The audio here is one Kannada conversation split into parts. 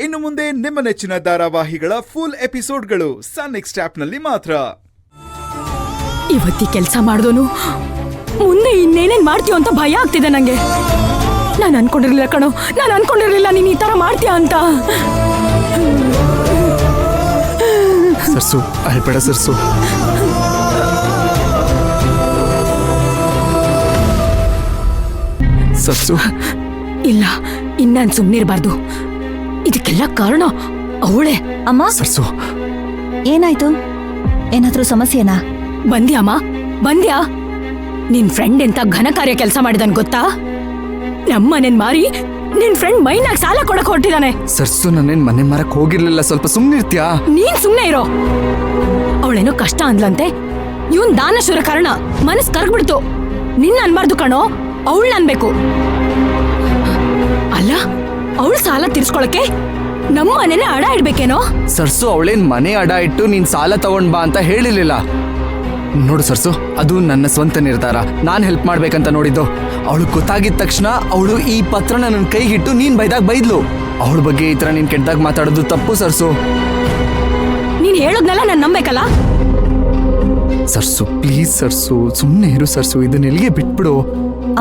ಇನ್ನು ಮುಂದೆ ನಿಮ್ಮ ನೆಚ್ಚಿನ ಧಾರಾವಾಹಿಗಳ ಫುಲ್ ಎಪಿಸೋಡ್ಗಳು ಸನ್ ನೆಕ್ಸ್ಟ್ ಆಪ್ನಲ್ಲಿ ಮಾತ್ರ. ಇವತ್ತಿ ಕೆಲಸ ಮಾಡಿದೋನು ಮುಂದೆ ಇನ್ನೇನೇನ್ ಮಾಡ್ತೀಯೋ ಅಂತ ಭಯ ಆಗ್ತಿದೆ ನಂಗೆ. ನಾನು ಅನ್ಕೊಂಡಿರ್ಲಿಲ್ಲ ಕಣೋ, ನಾನು ಅನ್ಕೊಂಡಿರ್ಲಿಲ್ಲ ನೀನ್ ಈ ತರ ಮಾಡ್ತೀಯ ಅಂತ. ಸರ್ಸು ಅಳ್ಬೇಡ ಸರ್ಸು. ಸರ್ಸು ಇಲ್ಲ, ಇನ್ನಾನ್ ಸುಮ್ನಿರ್ಬಾರ್ದು. ಇದಕ್ಕೆಲ್ಲ ಕಾರಣ ಅವಳೇ. ಅಮ್ಮ ಸರ್ಸು ಏನಾಯ್ತು? ಏನಾದ್ರೂ ಸಮಸ್ಯೆನಾ? ಬಂದ್ಯಾಮ್ಮ ಬಂದ್ಯಾ? ನಿನ್ ಫ್ರೆಂಡ್ ಎಂತ ಘನ ಕಾರ್ಯ ಕೆಲಸ ಮಾಡಿದನ್ ಗೊತ್ತಾ? ನಮ್ಮನೆನ್ ಮಾರಿ ನಿನ್ ಫ್ರೆಂಡ್ ಮೈನಾಗ್ ಸಾಲ ಕೊಡಕ್ ಹೊರಟಿದಾನೆ. ಸರ್ಸು ನಾನೇನ್ ಮನೆ ಮಾರಕ್ ಹೋಗಿರ್ಲಿಲ್ಲ, ಸ್ವಲ್ಪ ಸುಮ್ನಿರ್ತ್ಯಾ? ನೀನ್ ಸುಮ್ನೆ ಇರೋ. ಅವಳೇನೋ ಕಷ್ಟ ಅಂದ್ಲಂತೆ, ಇವನ್ ದಾನಶೂರ ಕಾರಣ ಮನಸ್ ಕರ್ಗ್ಬಿಡ್ತು. ನಿನ್ನ ಅನ್ಬಾರ್ದು ಕಣೋ, ಅವಳನ್ನ ಅನ್ಬೇಕು. ಅಲ್ಲ, ಅವಳು ಸಾಲ ತೀರ್ಸ್ಕೊಳಕ್ಕೆ ನಮ್ಮ ಮನೆನೇ ಅಡ ಇಡ್ಬೇಕೇನೋ? ಸರ್ಸು ಅವಳೇನ್ ಮನೆ ಅಡ ಇಟ್ಟು ನೀನ್ ಸಾಲ ತಗೊಂಡ್ ಬಾ ಅಂತ ಹೇಳಿರ್ಲಿಲ್ಲ. ನೋಡು ಸರ್ಸು, ಅದು ನನ್ನ ಸ್ವಂತ ನಿರ್ಧಾರ. ನಾನ್ ಹೆಲ್ಪ್ ಮಾಡ್ಬೇಕಂತ ನೋಡಿದ್ದು. ಅವಳು ಗೊತ್ತಾಗಿದ ತಕ್ಷಣ ಅವಳು ಈ ಪತ್ರನ ನನ್ನ ಕೈಗಿಟ್ಟು ನೀನ್ ಬೈದಾಗ ಬೈದ್ಲು. ಅವಳ ಬಗ್ಗೆ ಈ ತರ ನೀನ್ ಕೆಟ್ಟದಾಗ ಮಾತಾಡೋದು ತಪ್ಪು ಸರ್ಸು. ನೀನ್ ಹೇಳೋದ್ನೆಲ್ಲ ನಾನ್ ನಂಬೇಕಲ್ಲ? ಸರ್ಸು ಪ್ಲೀಸ್ ಸರ್ಸು, ಸುಮ್ಮನೆ ಇರು ಸರ್ಸು, ಇದನ್ನ ಎಲ್ಲಿಗೆ ಬಿಟ್ಬಿಡು.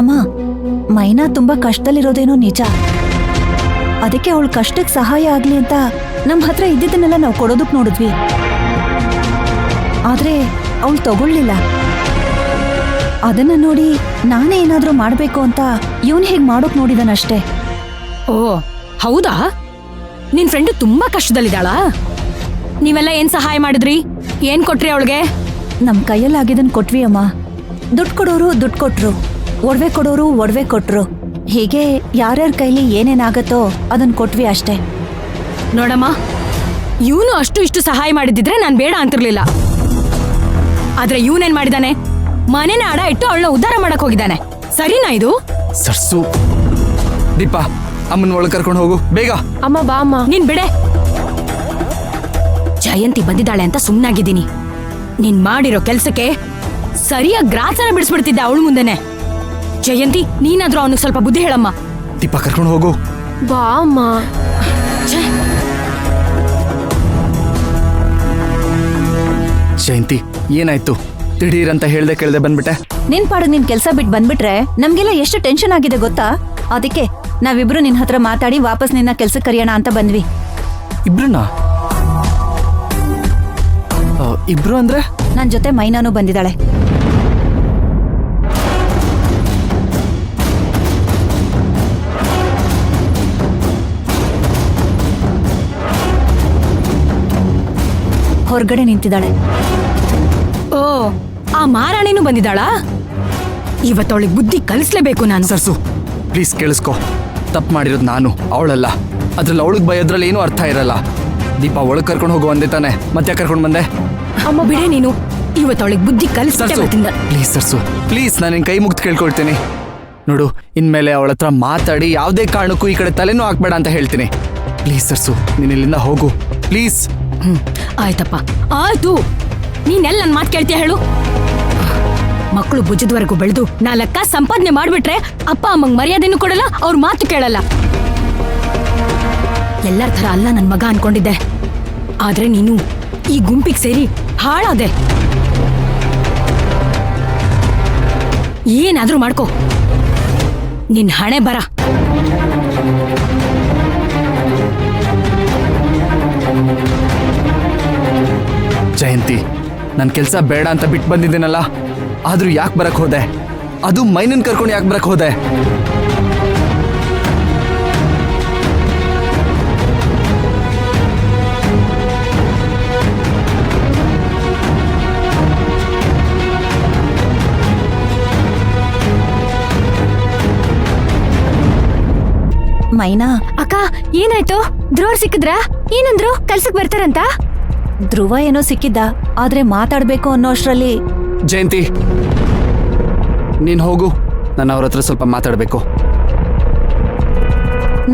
ಅಮ್ಮ, ಮೈನಾ ತುಂಬಾ ಕಷ್ಟದಲ್ಲಿರೋದೇನೋ ನಿಜ. ಅದಕ್ಕೆ ಅವಳ ಕಷ್ಟಕ್ಕೆ ಸಹಾಯ ಆಗ್ಲಿ ಅಂತ ನಮ್ ಹತ್ರ ಇದ್ದಿದ್ದನ್ನೆಲ್ಲ ನಾವು ಕೊಡೋದಕ್ ನೋಡಿದ್ವಿ. ಆದ್ರೆ ಅವಳು ತಗೊಳ್ಳಿಲ್ಲ. ಅದನ್ನ ನೋಡಿ ನಾನೇ ಏನಾದ್ರೂ ಮಾಡ್ಬೇಕು ಅಂತ ಇವನ್ ಹೇಗ್ ಮಾಡೋಕ್ ನೋಡಿದನಷ್ಟೇ. ಓ ಹೌದಾ? ನಿನ್ ಫ್ರೆಂಡು ತುಂಬಾ ಕಷ್ಟದಲ್ಲಿದ್ದಾಳಾ? ನೀವೆಲ್ಲ ಏನ್ ಸಹಾಯ ಮಾಡಿದ್ರಿ? ಏನ್ ಕೊಟ್ರಿ ಅವಳಿಗೆ? ನಮ್ ಕೈಯಲ್ಲಾಗಿದ್ದನ್ ಕೊಟ್ವಿ ಅಮ್ಮ. ದುಡ್ಡು ಕೊಡೋರು ದುಡ್ಡು ಕೊಟ್ರು, ಒಡವೆ ಕೊಡೋರು ಒಡವೆ ಕೊಟ್ರು. ಹೀಗೆ ಯಾರ್ಯಾರ ಕೈಲಿ ಏನೇನಾಗತ್ತೋ ಅದನ್ ಕೊಟ್ವಿ ಅಷ್ಟೇ. ನೋಡಮ್ಮ, ಇವನು ಅಷ್ಟು ಇಷ್ಟು ಸಹಾಯ ಮಾಡಿದಿದ್ರೆ ನಾನ್ ಬೇಡ ಅಂತಿರ್ಲಿಲ್ಲ. ಆದ್ರೆ ಇವನೇನ್ ಮಾಡಿದಾನೆ? ಮನೇನ ಅಡ ಇಟ್ಟು ಅವಳನ್ನ ಉದ್ಧಾರ ಮಾಡಕ್ ಹೋಗಿದ್ದಾನೆ. ಸರಿನಾ ಇದು? ಸರ್ಸು, ದೀಪಾ ಅಮ್ಮನ ಒಳಗೆ ಕರ್ಕೊಂಡು ಹೋಗು ಬೇಗ. ಅಮ್ಮ ಬಾ ಅಮ್ಮ. ನೀನ್ ಬಿಡೆ. ಜಯಂತಿ ಬಂದಿದ್ದಾಳೆ ಅಂತ ಸುಮ್ನಾಗಿದ್ದೀನಿ. ನೀನ್ ಮಾಡಿರೋ ಕೆಲ್ಸಕ್ಕೆ ಸರಿಯಾಗಿ ಗ್ರಾಚಾರ ಬಿಡಿಸ್ಬಿಡ್ತಿದ್ದೆ ಅವಳು ಮುಂದೆನೆ. ಜಯಂತಿ, ನೀನಾದ್ರೂ ಅವನಿಗೆ ಸ್ವಲ್ಪ ಬುದ್ಧಿ ಹೇಳಮ್ಮ. ದೀಪಾ ಕರ್ಕೊಂಡು ಹೋಗು. ಬಾ ಅಮ್ಮ. ಜಯಂತಿ ಏನಾಯ್ತು? ದಿಢೀರಂತ ಹೇಳ್ದೆ ಕೇಳ್ದೆ ಬಂದ್ಬಿಟ್ಟೆ. ನಿನ್ ಪಾಡಿಗೆ ನಿನ್ ಕೆಲ್ಸ ಬಿಟ್ಟು ಬಂದ್ಬಿಟ್ರೆ ನಮ್ಗೆಲ್ಲ ಎಷ್ಟು ಟೆನ್ಷನ್ ಆಗಿದೆ ಗೊತ್ತಾ? ಅದಕ್ಕೆ ನಾವಿಬ್ರು ನಿನ್ ಹತ್ರ ಮಾತಾಡಿ ವಾಪಸ್ ನಿನ್ನ ಕೆಲ್ಸಕ್ಕೆ ಕರೆಯೋಣ ಅಂತ ಬಂದ್ವಿ. ಇಬ್ರನ್ನ? ಇಬ್ರು ಅಂದ್ರೆ? ನನ್ ಜೊತೆ ಮೈನಾನು ಬಂದಿದ್ದಾಳೆ. ಹೊರಗಡೆ ನಿಂತಿದ್ದಾಳೆ. ಓ, ಆ ಮಾರಾಣಿನೂ ಬಂದಿದ್ದಾಳಾ? ಇವತ್ತವಳಿಗೆ ಬುದ್ಧಿ ಕಲಿಸ್ಲೇಬೇಕು ನಾನು. ಸರ್ಸು ಪ್ಲೀಸ್ ಕೇಳಿಸ್ಕೊ. ತಪ್ಪು ಮಾಡಿರೋದು ನಾನು, ಅವಳಲ್ಲ. ಅದ್ರಲ್ಲಿ ಅವಳಿಗೆ ಬೈಯೋದ್ರಲ್ಲಿ ಏನೂ ಅರ್ಥ ಇರಲ್ಲ. ದೀಪಾ ಒಳಗೆ ಕರ್ಕೊಂಡು ಹೋಗು ಅಂದೆ ತಾನೆ, ಮತ್ತೆ ಕರ್ಕೊಂಡು ಬಂದೆ. ಅಮ್ಮ ಬಿಡೆ ನೀನು. ಇವತ್ತವಳಿಗೆ ಬುದ್ಧಿ ಕಲಿಸ್ಬಿಟ್ಟೆ. ಪ್ಲೀಸ್ ಸರ್ಸು ಪ್ಲೀಸ್, ನಾನು ನಿನ್ ಕೈ ಮುಗ್ದು ಕೇಳ್ಕೊಳ್ತೀನಿ. ನೋಡು, ಇನ್ಮೇಲೆ ಅವಳ ಹತ್ರ ಮಾತಾಡಿ ಯಾವುದೇ ಕಾರಣಕ್ಕೂ ಈ ಕಡೆ ತಲೆನೂ ಹಾಕ್ಬೇಡ ಅಂತ ಹೇಳ್ತೀನಿ. ಪ್ಲೀಸ್ ಸರ್ಸು, ನೀನ್ ಇಲ್ಲಿಂದ ಹೋಗು ಪ್ಲೀಸ್. ಆಯ್ತಪ್ಪ ಆಯ್ತು. ನೀನೆಲ್ಲ ನನ್ ಮಾತು ಕೇಳ್ತೀಯ ಹೇಳು? ಮಕ್ಕಳು ಭುಜದವರೆಗೂ ಬೆಳೆದು 4 ಸಂಪಾದನೆ ಮಾಡ್ಬಿಟ್ರೆ ಅಪ್ಪ ಅಮ್ಮಂಗ್ ಮರ್ಯಾದೆನೂ ಕೊಡಲ್ಲ, ಅವ್ರ ಮಾತು ಕೇಳಲ್ಲ. ಎಲ್ಲರ ತರ ಅಲ್ಲ ನನ್ ಮಗ ಅನ್ಕೊಂಡಿದ್ದೆ. ಆದ್ರೆ ನೀನು ಈ ಗುಂಪಿಗೆ ಸೇರಿ ಹಾಳಾದೆ. ಏನಾದ್ರೂ ಮಾಡ್ಕೋ, ನಿನ್ ಹಣೆ ಬರ. ಜಯಂತಿ, ನನ್ನ ಕೆಲಸ ಬೇಡ ಅಂತ ಬಿಟ್ಟು ಬಂದಿದ್ದೀನಲ್ಲ, ಆದ್ರೂ ಯಾಕೆ ಬರಕ್ ಹೋದೆ? ಅದು ಮೈನನ್ ಕರ್ಕೊಂಡು ಯಾಕೆ ಬರಕ್ ಹೋದೆ? ಮೈನಾ ಅಕ್ಕ, ಏನಾಯ್ತು? ಧ್ರುವ ಸಿಕ್ಕಿದ್ರಾ? ಏನಂದ್ರು? ಕೆಲ್ಸಕ್ಕೆ ಬರ್ತಾರಂತ? ಧ್ರುವ ಏನೋ ಸಿಕ್ಕಿದ್ದ, ಆದ್ರೆ ಮಾತಾಡ್ಬೇಕು ಅನ್ನೋ ಅಷ್ಟ್ರಲ್ಲಿ. ಜಯಂತಿ, ನೀನ್ ಹೋಗು, ನಾನು ಅವ್ರ ಹತ್ರ ಸ್ವಲ್ಪ ಮಾತಾಡ್ಬೇಕು.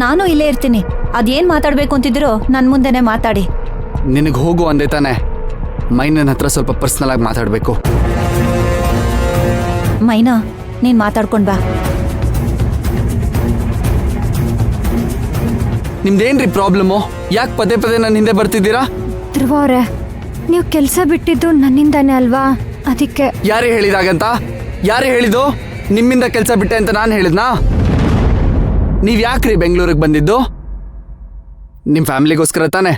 ನಾನು ಇಲ್ಲೇ ಇರ್ತೀನಿ. ಅದೇನ್ ಮಾತಾಡ್ಬೇಕು ಅಂತಿದ್ದೀರೋ ನನ್ ಮುಂದೆನೆ ಮಾತಾಡಿ. ನಿನಗೆ ಹೋಗು ಅಂದೆ ತಾನೆ, ಮೈನನ್ ಹತ್ರ ಸ್ವಲ್ಪ ಪರ್ಸನಲ್ ಆಗಿ ಮಾತಾಡ್ಬೇಕು. ಮೈನಾ, ನೀನ್ ಮಾತಾಡ್ಕೊಂಡ್ ಬಾ. ನಿಮ್ದೇನ್ರಿ ಪ್ರಾಬ್ಲಮ್ಮು? ಯಾಕೆ ಪದೇ ಪದೇ ನನ್ನ ಹಿಂದೆ ಬರ್ತಿದ್ದೀರಾ? ಧ್ರುವ ಅವ್ರೆ, ನೀವು ಕೆಲಸ ಬಿಟ್ಟಿದ್ದು ನನ್ನಿಂದಾನೇ ಅಲ್ವಾ? ಅದಕ್ಕೆ ಯಾರೇ ಹೇಳಿದಾಗಂತ? ಯಾರೇ ಹೇಳಿದ್ದು ನಿಮ್ಮಿಂದ ಕೆಲಸ ಬಿಟ್ಟೆ ಅಂತ? ನಾನು ಹೇಳಿದ್ನಾ? ನೀವ್ ಯಾಕ್ರಿ ಬೆಂಗಳೂರಿಗೆ ಬಂದಿದ್ದು? ನಿಮ್ ಫ್ಯಾಮಿಲಿಗೋಸ್ಕರ ತಾನೆ?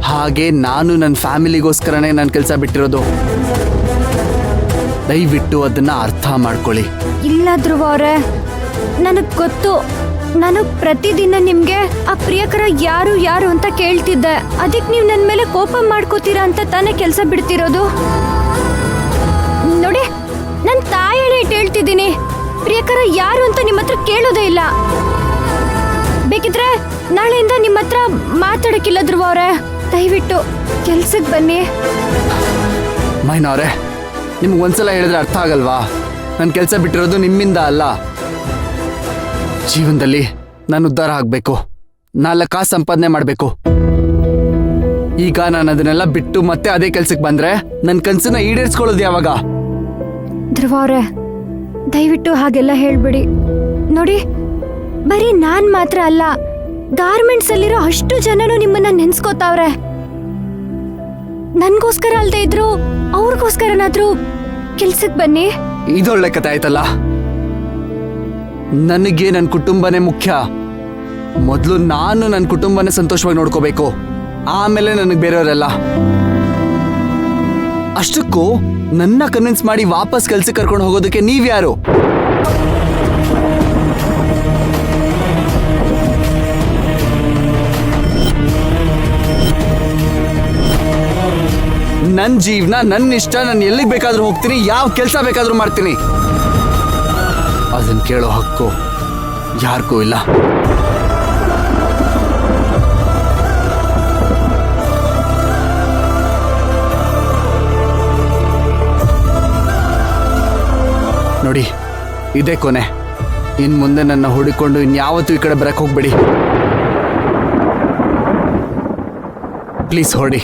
ಹಾಗೆ ನಾನು ನನ್ನ ಫ್ಯಾಮಿಲಿಗೋಸ್ಕರನೇ ನನ್ನ ಕೆಲಸ ಬಿಟ್ಟಿರೋದು. ದಯವಿಟ್ಟು ಅದನ್ನ ಅರ್ಥ ಮಾಡ್ಕೊಳ್ಳಿ. ಇಲ್ಲ ಧ್ರುವ ಅವ್ರೆ, ನನಗ್ ಗೊತ್ತು. ನಾನು ಪ್ರತಿದಿನ ನಿಮ್ಗೆ ಆ ಪ್ರಿಯಕರ ಯಾರು ಯಾರು ಅಂತ ಕೇಳ್ತಿದ್ದೆ. ಅದಕ್ಕೆ ನೀವು ನನ್ನ ಮೇಲೆ ಕೋಪ ಮಾಡ್ಕೋತೀರಾ ಅಂತ ತಾನೇ ಕೆಲಸ ಬಿಡ್ತಿರೋದು. ನೋಡಿ, ನನ್ನ ತಾಯಿಯೇ ಇಟ್ಟು ಹೇಳ್ತಿದ್ದೀನಿ, ಪ್ರಿಯಕರ ಯಾರು ಅಂತ ನಿಮ್ಮ ಹತ್ರ ಕೇಳೋದೇ ಇಲ್ಲ. ಬೇಕಿದ್ರೆ ನಾಳೆಯಿಂದ ನಿಮ್ಮ ಹತ್ರ ಮಾತಾಡಕ್ಕಿಲ್ಲ ಧ್ರುವ ಅವ್ರೆ. ದಯವಿಟ್ಟು ಕೆಲ್ಸಕ್ಕೆ ಬನ್ನಿ. ಮೈನವ್ರೆ, ನಿಮ್ಗೆ ಒಂದ್ಸಲ ಹೇಳಿದ್ರೆ ಅರ್ಥ ಆಗಲ್ವಾ? ನನ್ನ ಕೆಲಸ ಬಿಟ್ಟಿರೋದು ನಿಮ್ಮಿಂದ ಅಲ್ಲ. ಜೀವನದಲ್ಲಿ ನಾನು ಉದ್ಧಾರ ಆಗಬೇಕು, 4 ಕಾಸು ಸಂಪಾದನೆ ಮಾಡಬೇಕು. ಈಗ ನಾನು ಅದನ್ನೆಲ್ಲ ಬಿಟ್ಟು ಮತ್ತೆ ಅದೇ ಕೆಲ್ಸಕ್ಕೆ ಬಂದ್ರೆ ನನ್ನ ಕನ್ಸನ್ನ ಈಡೇರಿಸ್ಕೊಳ್ಳೋದು ಯಾವಾಗ? ಧ್ರುವ ಅವ್ರೆ, ದಯವಿಟ್ಟು ಹಾಗೆಲ್ಲ ಹೇಳ್ಬಿಡಿ. ನೋಡಿ, ಬರೀ ನಾನ್ ಮಾತ್ರ ಅಲ್ಲ, ಗಾರ್ಮೆಂಟ್ಸ್ ಅಲ್ಲಿರೋ ಅಷ್ಟು ಜನನು ನಿಮ್ಮನ್ನ ನೆನ್ಸ್ಕೋತಾವ್ರೆ. ನನ್ಗೋಸ್ಕರ ಅಲ್ದೇ ಇದ್ರು ಅವ್ರಿಗೋಸ್ಕರನಾದ್ರೂ ಕೆಲ್ಸಕ್ಕೆ ಬನ್ನಿ. ಇದೊಳ್ಳೆ ಕತೆ ಆಯ್ತಲ್ಲ. ನನಗೆ ನನ್ನ ಕುಟುಂಬನೇ ಮುಖ್ಯ. ಮೊದಲು ನಾನು ನನ್ನ ಕುಟುಂಬನೇ ಸಂತೋಷವಾಗಿ ನೋಡ್ಕೋಬೇಕು, ಆಮೇಲೆ ನನಗೆ ಬೇರೆಯವರೆಲ್ಲ. ಅಷ್ಟಕ್ಕೂ ನನ್ನ ಕನ್ವಿನ್ಸ್ ಮಾಡಿ ವಾಪಸ್ ಕೆಲ್ಸಕ್ಕೆ ಕರ್ಕೊಂಡು ಹೋಗೋದಕ್ಕೆ ನೀವ್ಯಾರು? ನನ್ನ ಜೀವನ, ನನ್ನ ಇಷ್ಟ, ನಾನು ಎಲ್ಲಿಗೆ ಬೇಕಾದ್ರೂ ಹೋಗ್ತೀನಿ, ಯಾವ ಕೆಲಸ ಬೇಕಾದ್ರೂ ಮಾಡ್ತೀನಿ. ಅದನ್ನ ಕೇಳೋ ಹಕ್ಕು ಯಾರಿಗೂ ಇಲ್ಲ. ನೋಡಿ, ಇದೇ ಕೊನೆ. ಇನ್ ಮುಂದೆ ನನ್ನ ಹುಡುಕೊಂಡು ಇನ್ಯಾವತ್ತೂ ಈ ಕಡೆ ಬರಕ್ ಹೋಗ್ಬೇಡಿ. ಪ್ಲೀಸ್ ಹೊರಡಿ.